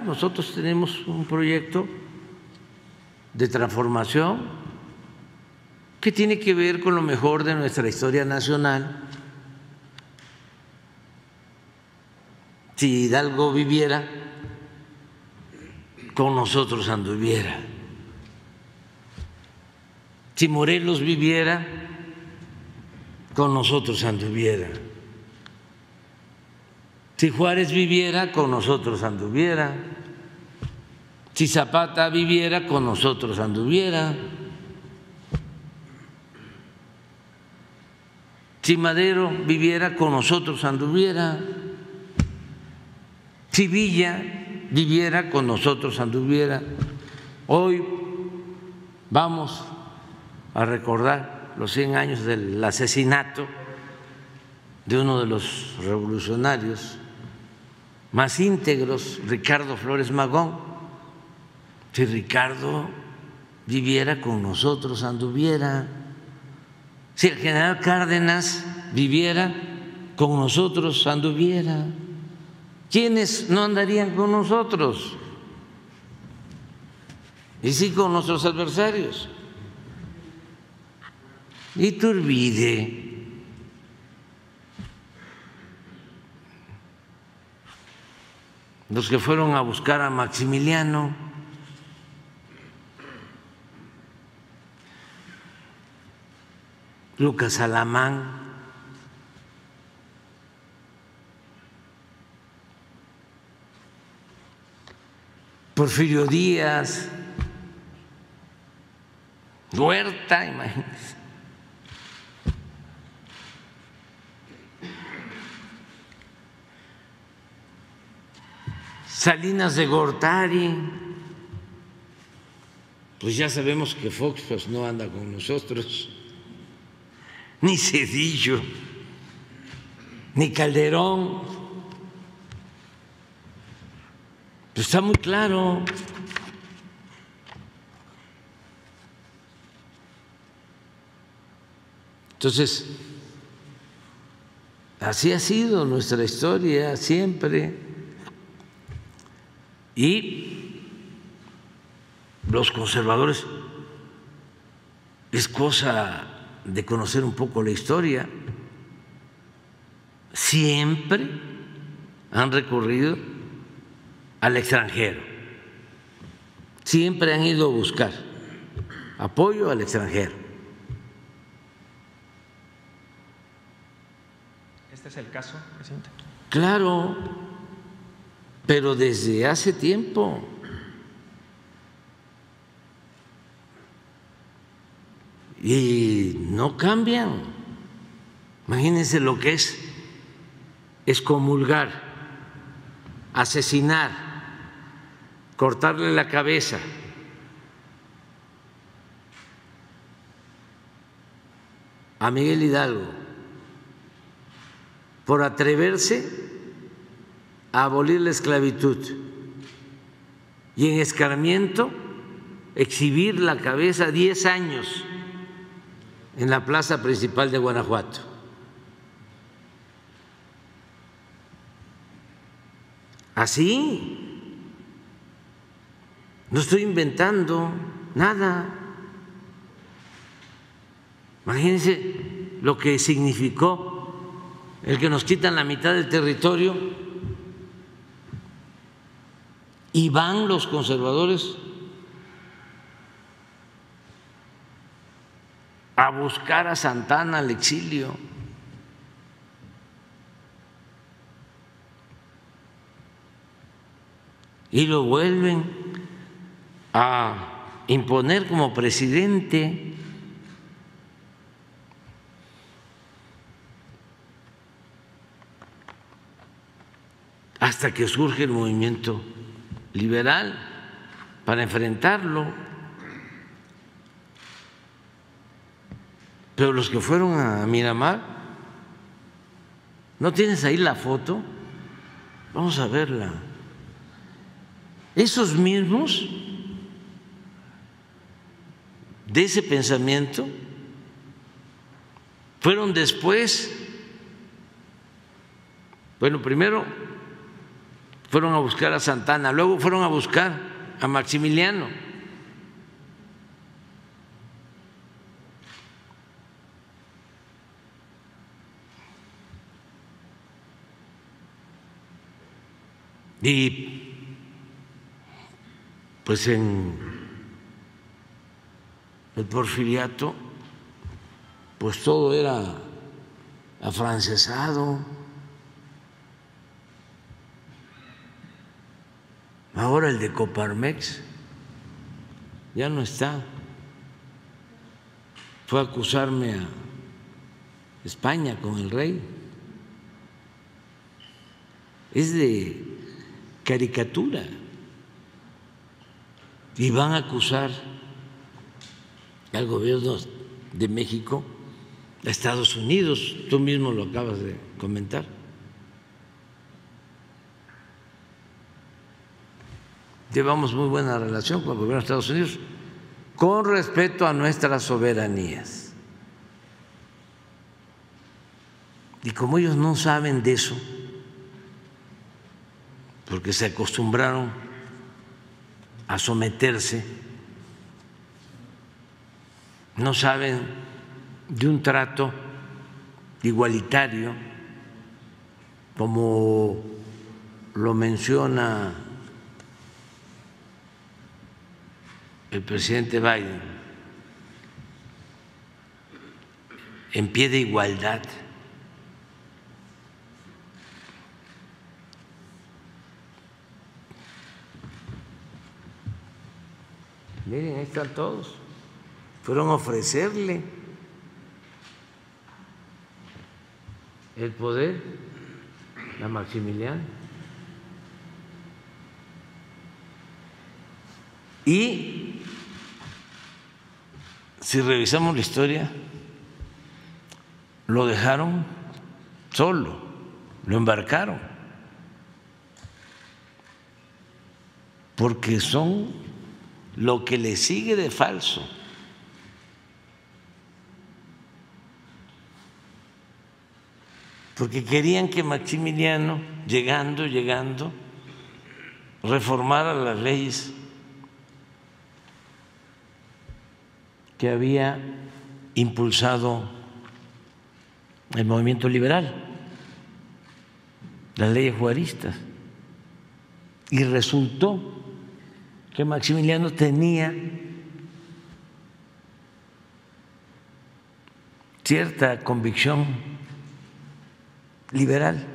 Nosotros tenemos un proyecto de transformación que tiene que ver con lo mejor de nuestra historia nacional. Si Hidalgo viviera, con nosotros anduviera. Si Morelos viviera, con nosotros anduviera. Si Juárez viviera, con nosotros anduviera. Si Zapata viviera, con nosotros anduviera. Si Madero viviera, con nosotros anduviera. Si Villa viviera, con nosotros anduviera. Hoy vamos a recordar los 100 años del asesinato de uno de los revolucionarios más íntegros, Ricardo Flores Magón. Si Ricardo viviera, con nosotros anduviera. Si el general Cárdenas viviera, con nosotros anduviera. ¿Quiénes no andarían con nosotros? Y sí con nuestros adversarios. Iturbide, los que fueron a buscar a Maximiliano, Lucas Alamán, Porfirio Díaz, Huerta, imagínense. Salinas de Gortari, pues ya sabemos que Fox pues no anda con nosotros, ni Cedillo, ni Calderón, pues está muy claro. Entonces, así ha sido nuestra historia siempre. Y los conservadores, es cosa de conocer un poco la historia, siempre han recurrido al extranjero, siempre han ido a buscar apoyo al extranjero. ¿Este es el caso, presidente? Claro, pero desde hace tiempo. Y no cambian. Imagínense lo que es excomulgar, asesinar, cortarle la cabeza a Miguel Hidalgo por atreverse a abolir la esclavitud y en escarmiento exhibir la cabeza 10 años en la plaza principal de Guanajuato. Así, no estoy inventando nada. Imagínense lo que significó el que nos quitan la mitad del territorio y van los conservadores a buscar a Santana al exilio. Y lo vuelven a imponer como presidente. Hasta que surge el movimiento liberal para enfrentarlo. Pero los que fueron a Miramar, ¿no tienes ahí la foto? Vamos a verla. Esos mismos de ese pensamiento fueron después, bueno, primero fueron a buscar a Santana, luego fueron a buscar a Maximiliano. Y pues en el Porfiriato, pues todo era afrancesado. Ahora el de Coparmex ya no está. Fue a acusarme a España con el rey. Es de caricatura. Y van a acusar al gobierno de México, a Estados Unidos, tú mismo lo acabas de comentar. Llevamos muy buena relación con el gobierno de Estados Unidos, con respeto a nuestras soberanías. Y como ellos no saben de eso, porque se acostumbraron a someterse, no saben de un trato igualitario, como lo menciona el presidente Biden, en pie de igualdad. Miren, ahí están todos. Fueron a ofrecerle el poder a Maximiliano. Y si revisamos la historia, lo dejaron solo, lo embarcaron, porque son lo que le sigue de falso. Porque querían que Maximiliano, llegando, reformara las leyes que había impulsado el movimiento liberal, las leyes juaristas. Y resultó que Maximiliano tenía cierta convicción liberal.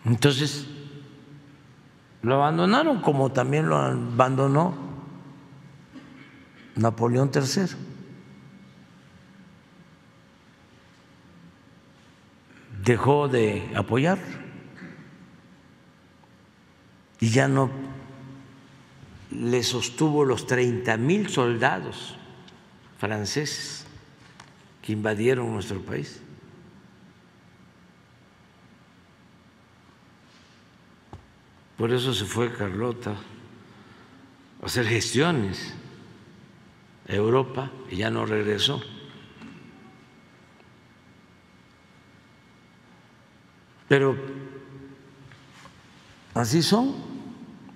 Entonces lo abandonaron, como también lo abandonó Napoleón III. Dejó de apoyar y ya no le sostuvo los 30,000 soldados franceses que invadieron nuestro país. Por eso se fue Carlota a hacer gestiones a Europa y ya no regresó. Pero así son,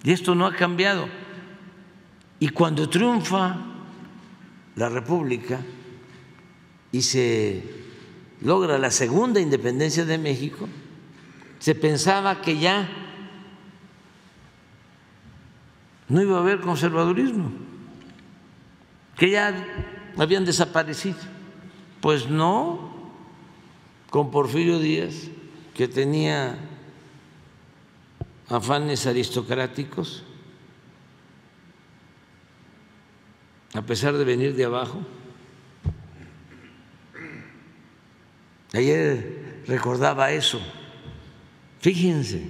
y esto no ha cambiado. Y cuando triunfa la República y se logra la segunda independencia de México, se pensaba que ya no iba a haber conservadurismo, que ya habían desaparecido. Pues no, con Porfirio Díaz, que tenía afanes aristocráticos, a pesar de venir de abajo. Ayer recordaba eso. Fíjense,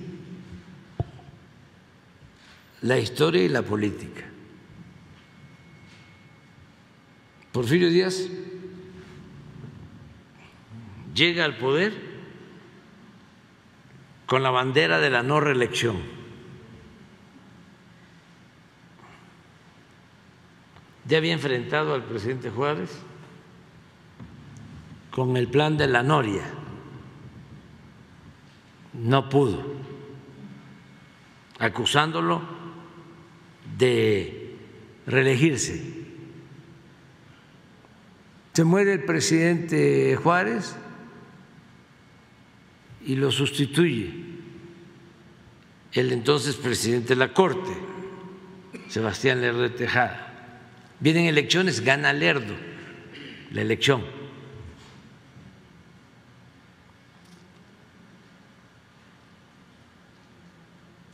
la historia y la política. Porfirio Díaz llega al poder con la bandera de la no reelección. Ya había enfrentado al presidente Juárez con el plan de la Noria, no pudo, acusándolo de reelegirse. Se muere el presidente Juárez y lo sustituye el entonces presidente de la Corte, Sebastián Lerdo de Tejada. Vienen elecciones, gana Lerdo la elección.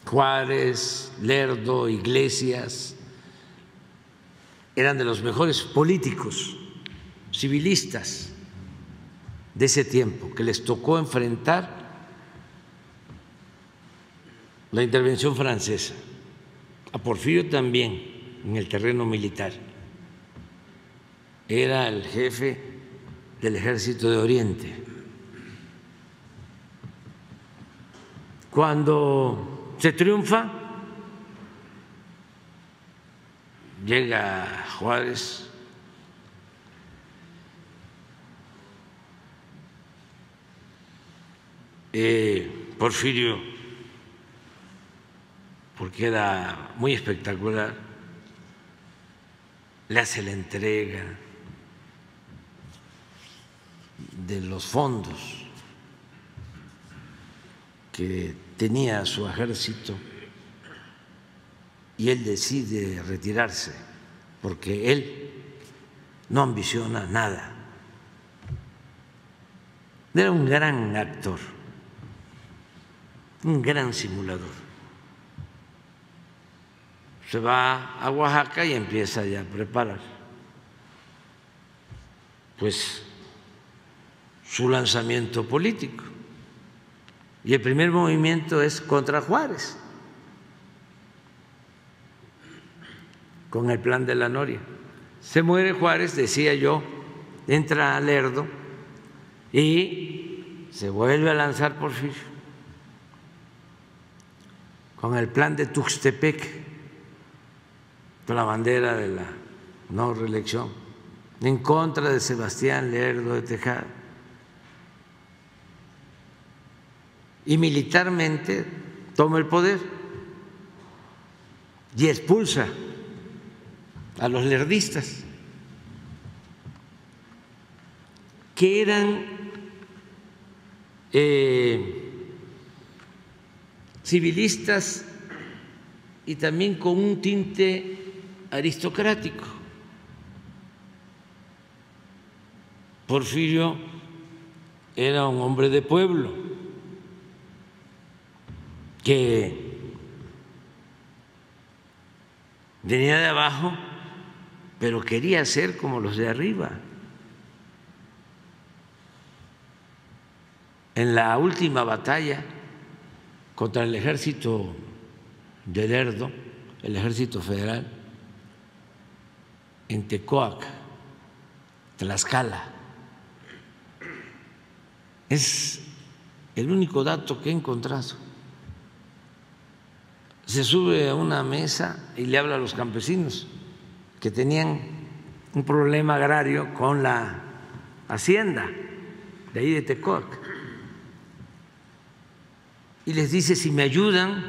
Juárez, Lerdo, Iglesias eran de los mejores políticos civilistas de ese tiempo, que les tocó enfrentar la intervención francesa, a Porfirio también en el terreno militar. Era el jefe del Ejército de Oriente. Cuando se triunfa, llega Juárez Porfirio, porque era muy espectacular, le hace la entrega de los fondos que tenía su ejército y él decide retirarse porque él no ambiciona nada. Era un gran actor, un gran simulador. Se va a Oaxaca y empieza ya a preparar pues su lanzamiento político. Y el primer movimiento es contra Juárez, con el plan de la Noria. Se muere Juárez, decía yo, entra Lerdo y se vuelve a lanzar Porfirio con el plan de Tuxtepec, con la bandera de la no reelección, en contra de Sebastián Lerdo de Tejada. Y militarmente toma el poder y expulsa a los lerdistas, que eran civilistas y también con un tinte aristocrático. Porfirio era un hombre de pueblo que venía de abajo, pero quería ser como los de arriba. En la última batalla contra el ejército de Lerdo, el ejército federal, en Tecoac, Tlaxcala, es el único dato que he encontrado. Se sube a una mesa y le habla a los campesinos que tenían un problema agrario con la hacienda de ahí de Tecoac, y les dice: si me ayudan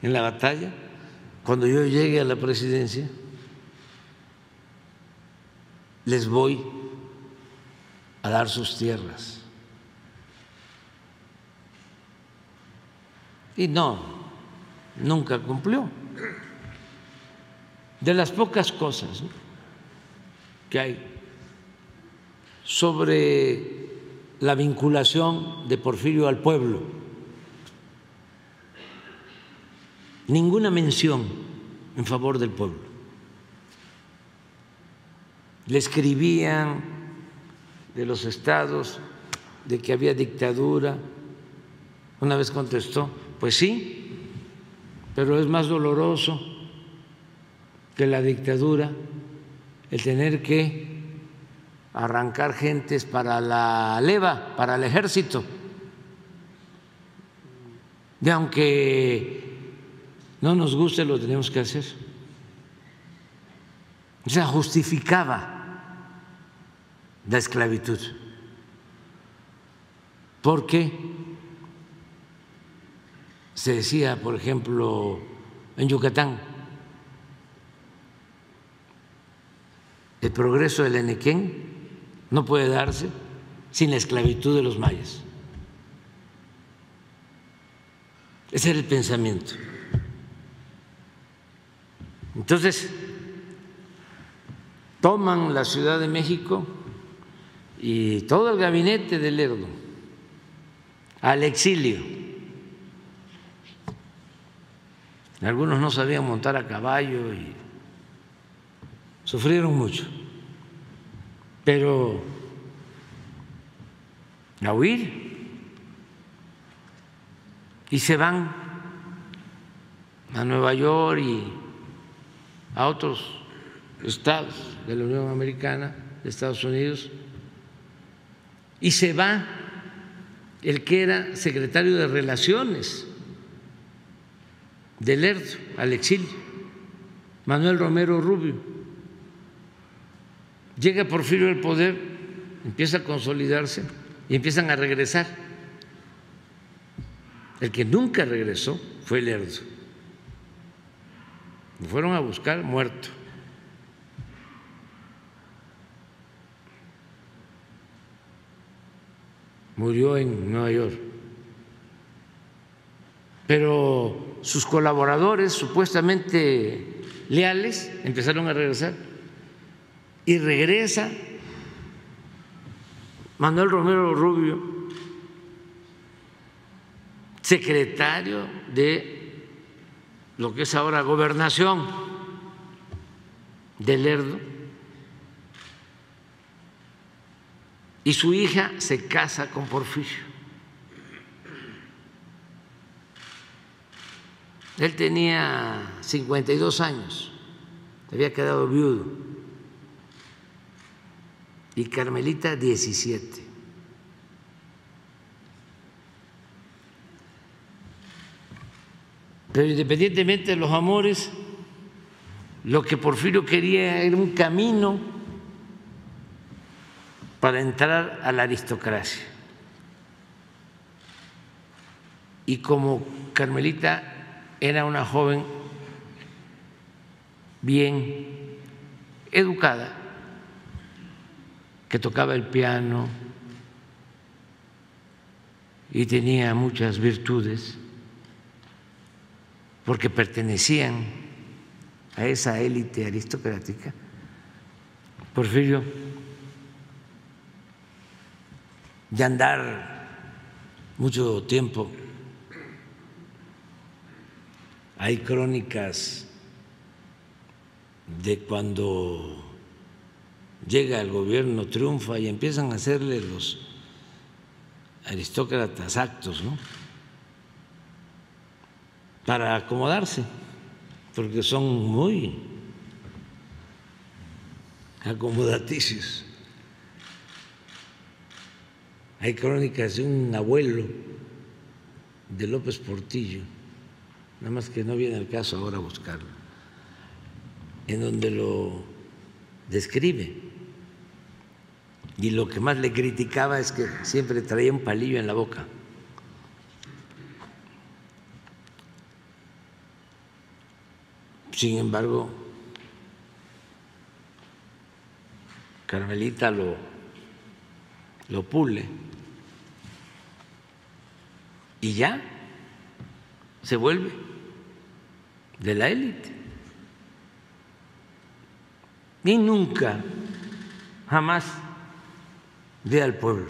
en la batalla, cuando yo llegue a la presidencia, les voy a dar sus tierras. Y no, nunca cumplió. De las pocas cosas que hay sobre la vinculación de Porfirio al pueblo, ninguna mención en favor del pueblo. Le escribían de los estados de que había dictadura. Una vez contestó: pues sí, pero es más doloroso que la dictadura el tener que arrancar gentes para la leva, para el ejército. Y aunque no nos guste, lo tenemos que hacer. O sea, justificaba la esclavitud, porque se decía, por ejemplo, en Yucatán, el progreso del Enequén no puede darse sin la esclavitud de los mayas. Ese era el pensamiento. Entonces, toman la Ciudad de México y todo el gabinete de Lerdo al exilio. Algunos no sabían montar a caballo y sufrieron mucho, pero a huir, y se van a Nueva York y a otros estados de la Unión Americana, de Estados Unidos, y se va el que era secretario de Relaciones de Lerdo al exilio, Manuel Romero Rubio. Llega Porfirio al poder, empieza a consolidarse y empiezan a regresar. El que nunca regresó fue Lerdo. Lo fueron a buscar muerto. Murió en Nueva York. Pero sus colaboradores supuestamente leales empezaron a regresar. Y regresa Manuel Romero Rubio, secretario de lo que es ahora Gobernación de Lerdo, y su hija se casa con Porfirio. Él tenía 52 años, había quedado viudo, y Carmelita 17. Pero independientemente de los amores, lo que Porfirio quería era un camino para entrar a la aristocracia. Y como Carmelita era una joven bien educada, que tocaba el piano y tenía muchas virtudes, porque pertenecían a esa élite aristocrática, Porfirio, de andar mucho tiempo, hay crónicas de cuando llega el gobierno, triunfa y empiezan a hacerle los aristócratas actos, ¿no?, para acomodarse, porque son muy acomodaticios. Hay crónicas de un abuelo de López Portillo, nada más que no viene el caso ahora buscarlo, en donde lo describe. Y lo que más le criticaba es que siempre traía un palillo en la boca. Sin embargo, Carmelita lo pule y ya se vuelve de la élite. Y nunca, jamás ve al pueblo.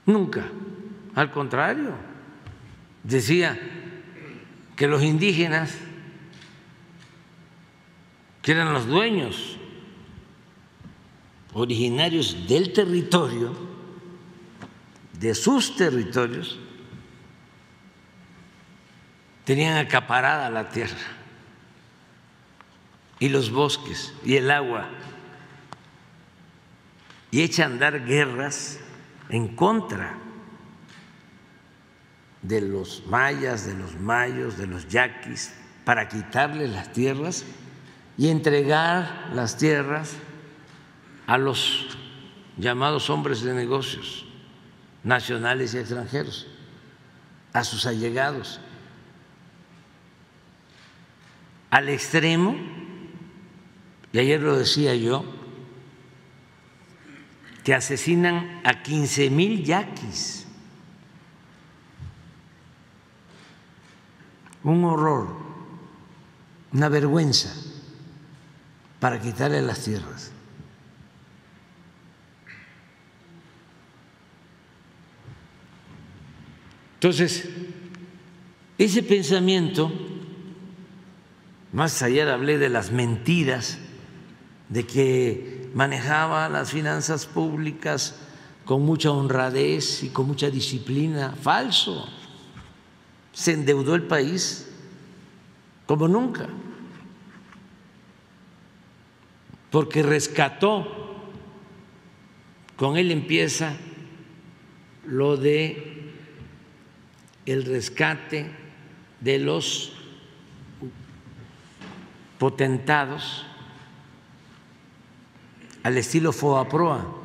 Nunca. Al contrario, decía que los indígenas, que eran los dueños originarios del territorio, de sus territorios, tenían acaparada la tierra y los bosques y el agua, y echa a andar guerras en contra de los mayas, de los mayos, de los yaquis, para quitarles las tierras y entregar las tierras a los llamados hombres de negocios, nacionales y extranjeros, a sus allegados, al extremo, y ayer lo decía yo, que asesinan a 15,000 yaquis. Un horror, una vergüenza para quitarle las tierras. Entonces, ese pensamiento, más ayer hablé de las mentiras, de que manejaba las finanzas públicas con mucha honradez y con mucha disciplina. Falso. Se endeudó el país como nunca, porque rescató, con él empieza lo de el rescate de los potentados al estilo Fobaproa.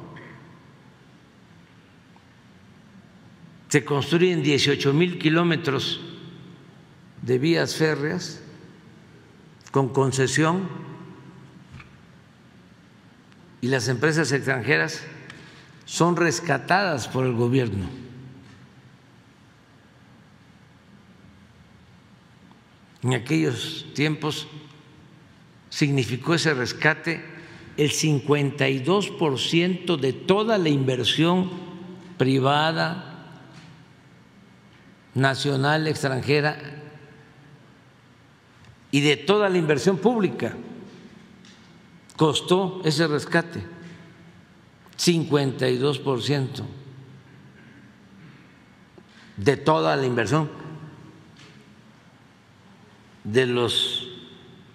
Se construyen 18,000 kilómetros de vías férreas con concesión y las empresas extranjeras son rescatadas por el gobierno. En aquellos tiempos significó ese rescate el 52% de toda la inversión privada, nacional, extranjera y de toda la inversión pública. Costó ese rescate 52% de toda la inversión de los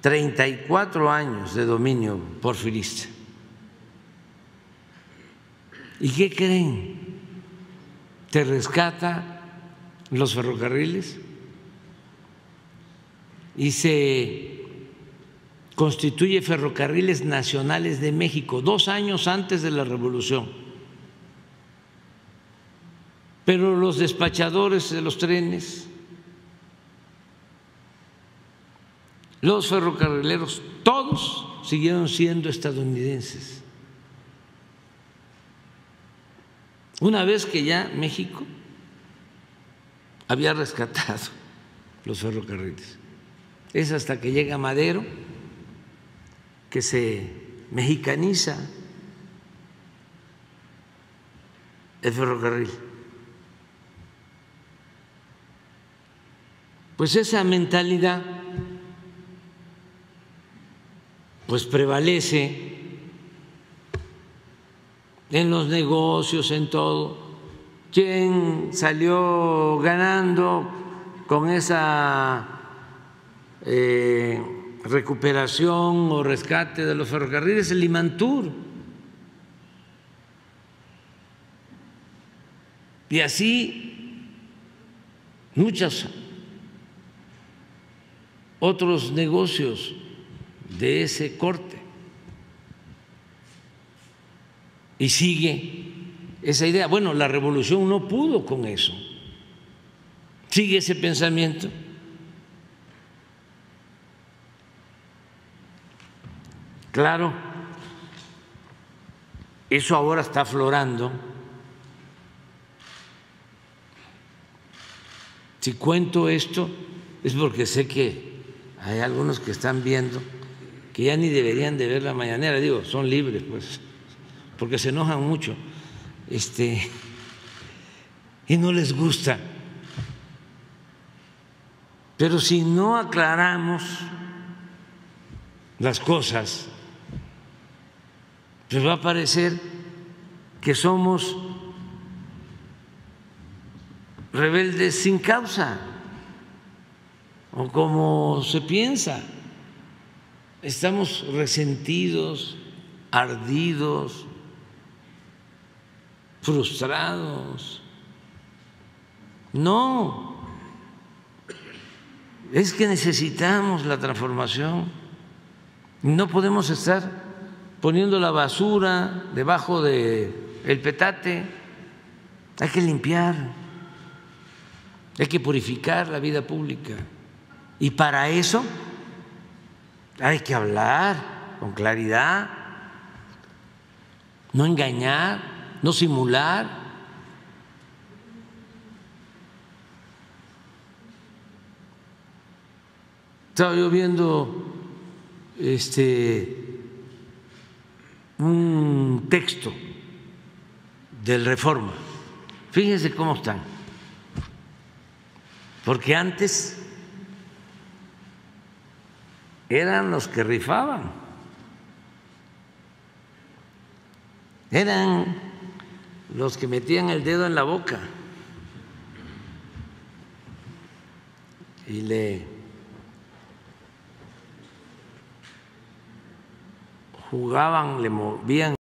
34 años de dominio porfirista. ¿Y qué creen? Te rescata los ferrocarriles y se constituye Ferrocarriles Nacionales de México 2 años antes de la Revolución. Pero los despachadores de los trenes, los ferrocarrileros, todos siguieron siendo estadounidenses. Una vez que ya México había rescatado los ferrocarriles, es hasta que llega Madero que se mexicaniza el ferrocarril. Pues esa mentalidad pues prevalece en los negocios, en todo. ¿Quién salió ganando con esa recuperación o rescate de los ferrocarriles? El Limantur. Y así muchos otros negocios de ese corte. Y sigue esa idea. Bueno, la revolución no pudo con eso. Sigue ese pensamiento. Claro, eso ahora está aflorando. Si cuento esto es porque sé que hay algunos que están viendo que ya ni deberían de ver la mañanera. Digo, son libres, pues, porque se enojan mucho y no les gusta. Pero si no aclaramos las cosas, pues va a parecer que somos rebeldes sin causa, o como se piensa, estamos resentidos, ardidos, frustrados. No, es que necesitamos la transformación. No podemos estar poniendo la basura debajo del petate. Hay que limpiar, hay que purificar la vida pública. Y para eso hay que hablar con claridad, no engañar, no simular. Estaba yo viendo un texto del Reforma. Fíjense cómo están. Porque antes eran los que rifaban, eran los que metían el dedo en la boca y le jugaban, le movían